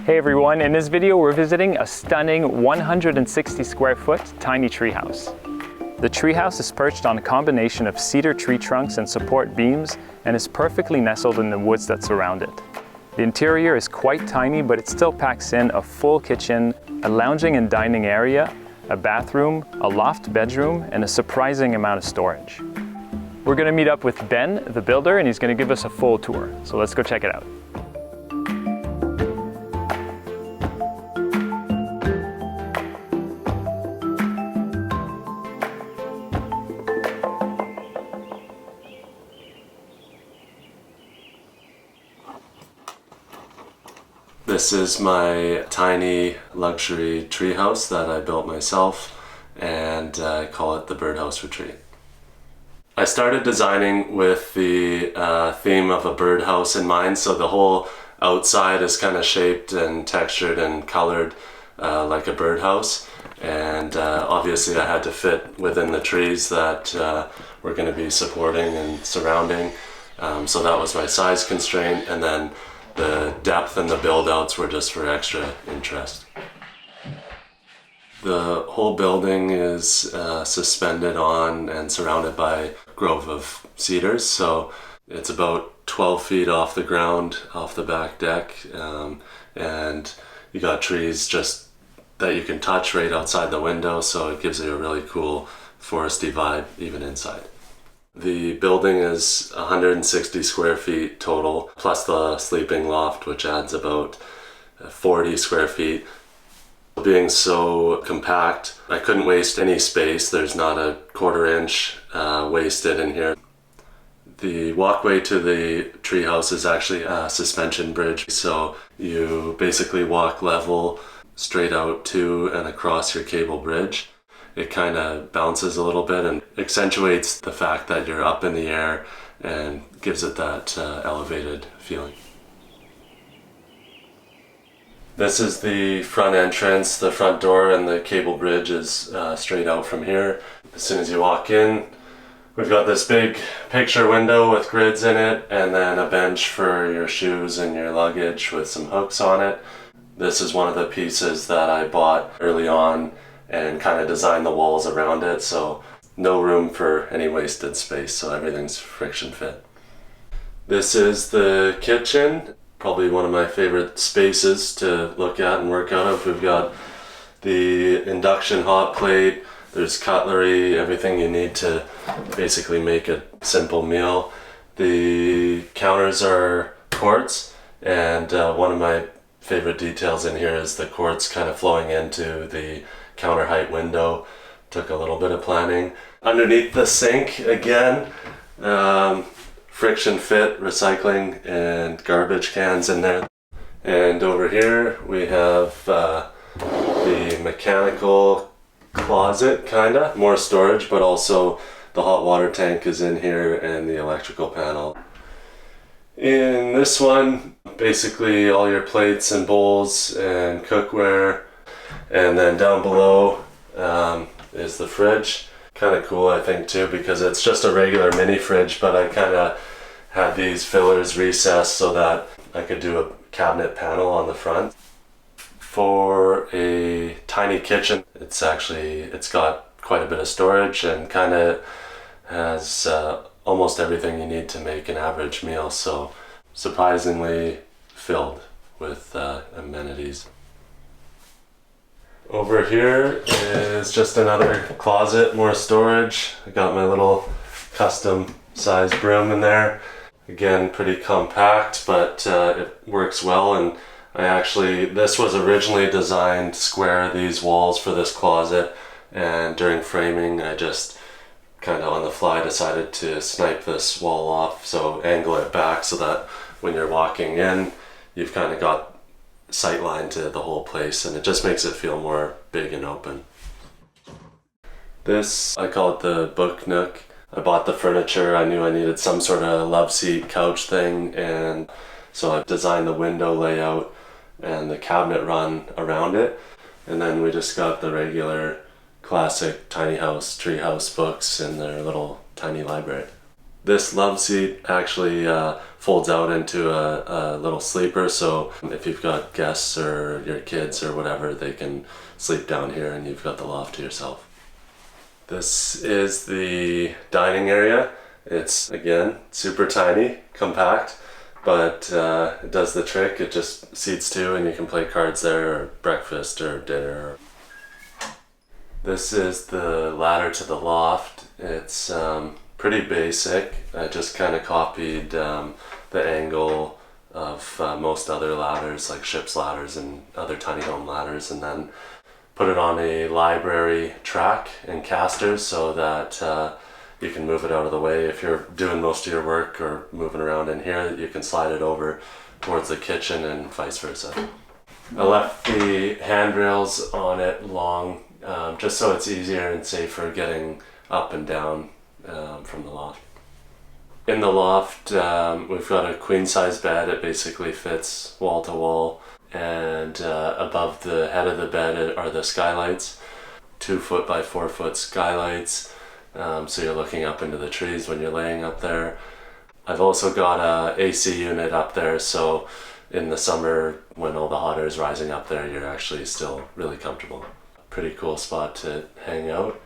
Hey everyone, in this video we're visiting a stunning 160 square foot tiny treehouse. The treehouse is perched on a combination of cedar tree trunks and support beams and is perfectly nestled in the woods that surround it. The interior is quite tiny, but it still packs in a full kitchen, a lounging and dining area, a bathroom, a loft bedroom, and a surprising amount of storage. We're going to meet up with Ben, the builder, and he's going to give us a full tour. So let's go check it out. This is my tiny luxury treehouse that I built myself, and I call it the Birdhouse Retreat. I started designing with the theme of a birdhouse in mind, so the whole outside is kind of shaped and textured and colored like a birdhouse, and obviously I had to fit within the trees that we're going to be supporting and surrounding, so that was my size constraint, and then the depth and the build-outs were just for extra interest. The whole building is suspended on and surrounded by a grove of cedars, so it's about 12 feet off the ground, off the back deck, and you got trees just that you can touch right outside the window, so it gives you a really cool foresty vibe even inside. The building is 160 square feet total, plus the sleeping loft, which adds about 40 square feet. Being so compact, I couldn't waste any space. There's not a quarter-inch wasted in here. The walkway to the treehouse is actually a suspension bridge, so you basically walk level straight out to and across your cable bridge. It kind of bounces a little bit and accentuates the fact that you're up in the air and gives it that elevated feeling. This is the front entrance, the front door, and the cable bridge is straight out from here. As soon as you walk in, we've got this big picture window with grids in it, and then a bench for your shoes and your luggage with some hooks on it. This is one of the pieces that I bought early on and kind of designed the walls around it, so no room for any wasted space, so everything's friction fit. This is the kitchen, probably one of my favorite spaces to look at and work out of. We've got the induction hot plate, there's cutlery, everything you need to basically make a simple meal. The counters are quartz, and one of my favorite details in here is the quartz kind of flowing into the counter height window. Took a little bit of planning. Underneath the sink, again, friction fit recycling and garbage cans in there. And over here we have the mechanical closet, kinda. More storage, but also the hot water tank is in here and the electrical panel. In this one, basically all your plates and bowls and cookware. And then down below is the fridge. Kind of cool, I think, too, because it's just a regular mini fridge, but I kind of had these fillers recessed so that I could do a cabinet panel on the front. For a tiny kitchen, it's got quite a bit of storage and kind of has almost everything you need to make an average meal, so surprisingly filled with amenities. Over here is just another closet, more storage. I got my little custom sized broom in there. Again, pretty compact, but it works well, and this was originally designed square, these walls for this closet, and during framing I just kind of on the fly decided to snipe this wall off, so angle it back so that when you're walking in, you've kind of got sightline to the whole place, and it just makes it feel more big and open. This, I call it the Book Nook. I bought the furniture, I knew I needed some sort of love seat couch thing, and so I designed the window layout and the cabinet run around it, and then we just got the regular classic tiny house, treehouse books in their little tiny library. This love seat actually folds out into a little sleeper, so if you've got guests or your kids or whatever, they can sleep down here and you've got the loft to yourself. This is the dining area. It's, again, super tiny, compact, but it does the trick. It just seats two and you can play cards there, or breakfast or dinner. This is the ladder to the loft. It's pretty basic. I just kind of copied the angle of most other ladders, like ship's ladders and other tiny home ladders, and then put it on a library track and casters so that you can move it out of the way. If you're doing most of your work or moving around in here, you can slide it over towards the kitchen and vice versa. I left the handrails on it long, just so it's easier and safer getting up and down from the loft. In the loft, we've got a queen size bed. It basically fits wall to wall. And above the head of the bed are the skylights, 2 foot by 4 foot skylights, so you're looking up into the trees when you're laying up there. I've also got a AC unit up there, so in the summer when all the hot air is rising up there, you're actually still really comfortable. Pretty cool spot to hang out.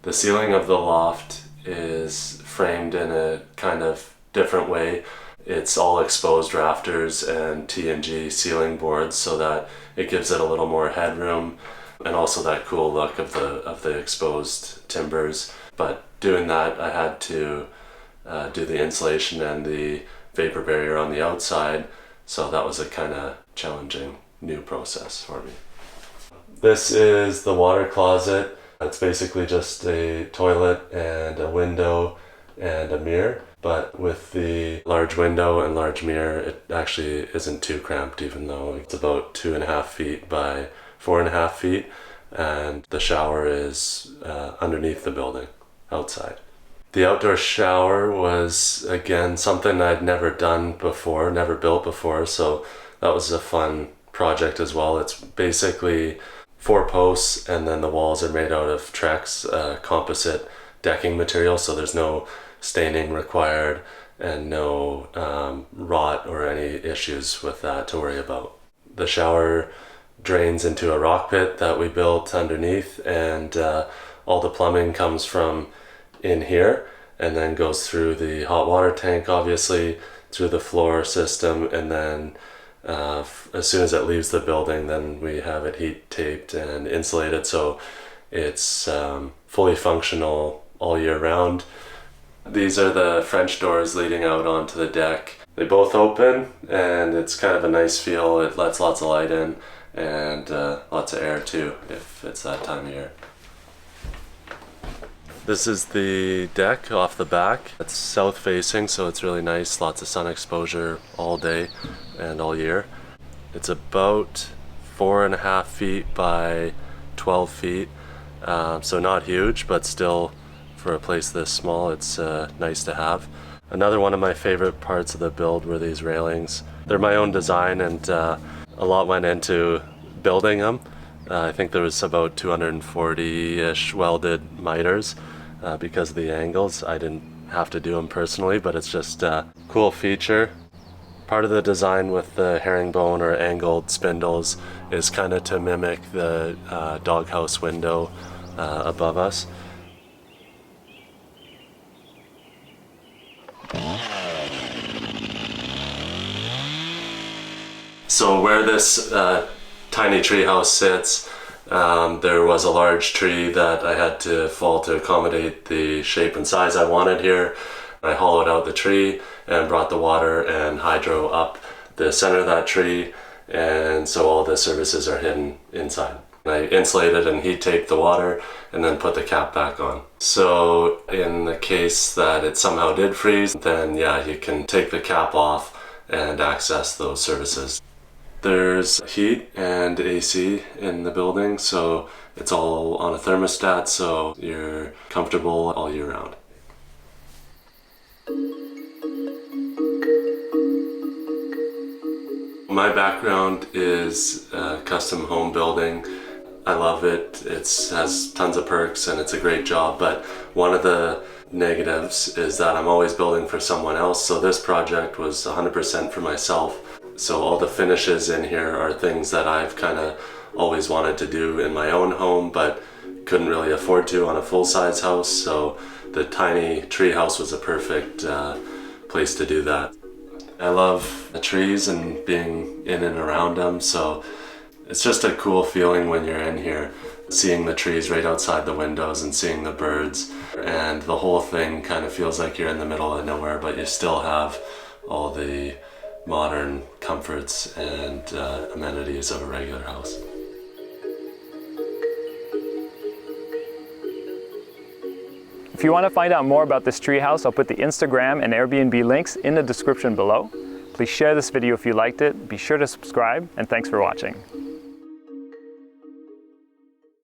The ceiling of the loft is framed in a kind of different way. It's all exposed rafters and T&G ceiling boards so that it gives it a little more headroom and also that cool look of the exposed timbers. But doing that, I had to do the insulation and the vapor barrier on the outside, so that was a kind of challenging new process for me. This is the water closet. It's basically just a toilet and a window and a mirror. But with the large window and large mirror, it actually isn't too cramped, even though it's about 2.5 feet by 4.5 feet. And the shower is underneath the building, outside. The outdoor shower was, again, something I'd never done before, never built before. So that was a fun project as well. It's basically 4 posts and then the walls are made out of Trex, composite decking material. So there's no staining required and no rot or any issues with that to worry about. The shower drains into a rock pit that we built underneath, and all the plumbing comes from in here and then goes through the hot water tank, obviously, through the floor system, and then as soon as it leaves the building, then we have it heat taped and insulated, so it's fully functional all year round. These are the French doors leading out onto the deck. They both open and it's kind of a nice feel. It lets lots of light in and lots of air too if it's that time of year. This is the deck off the back. It's south facing, so it's really nice. Lots of sun exposure all day and all year. It's about 4.5 feet by 12 feet. So not huge, but still, for a place this small, it's nice to have. Another one of my favorite parts of the build were these railings. They're my own design, and a lot went into building them. I think there was about 240-ish welded miters because of the angles. I didn't have to do them personally, but it's just a cool feature. Part of the design with the herringbone or angled spindles is kind of to mimic the doghouse window above us. So where this tiny treehouse sits, there was a large tree that I had to fall to accommodate the shape and size I wanted here. I hollowed out the tree and brought the water and hydro up the center of that tree, and so all the services are hidden inside. I insulated and heat taped the water and then put the cap back on. So in the case that it somehow did freeze, then yeah, you can take the cap off and access those services. There's heat and AC in the building, so it's all on a thermostat, so you're comfortable all year round. My background is custom home building. I love it. It has tons of perks and it's a great job, but one of the negatives is that I'm always building for someone else. So this project was 100% for myself. So all the finishes in here are things that I've kind of always wanted to do in my own home, but couldn't really afford to on a full-size house. So the tiny tree house was a perfect place to do that. I love the trees and being in and around them, so it's just a cool feeling when you're in here, seeing the trees right outside the windows and seeing the birds, and the whole thing kind of feels like you're in the middle of nowhere, but you still have all the modern comforts and amenities of a regular house. If you want to find out more about this treehouse, I'll put the Instagram and Airbnb links in the description below. Please share this video if you liked it, be sure to subscribe, and thanks for watching.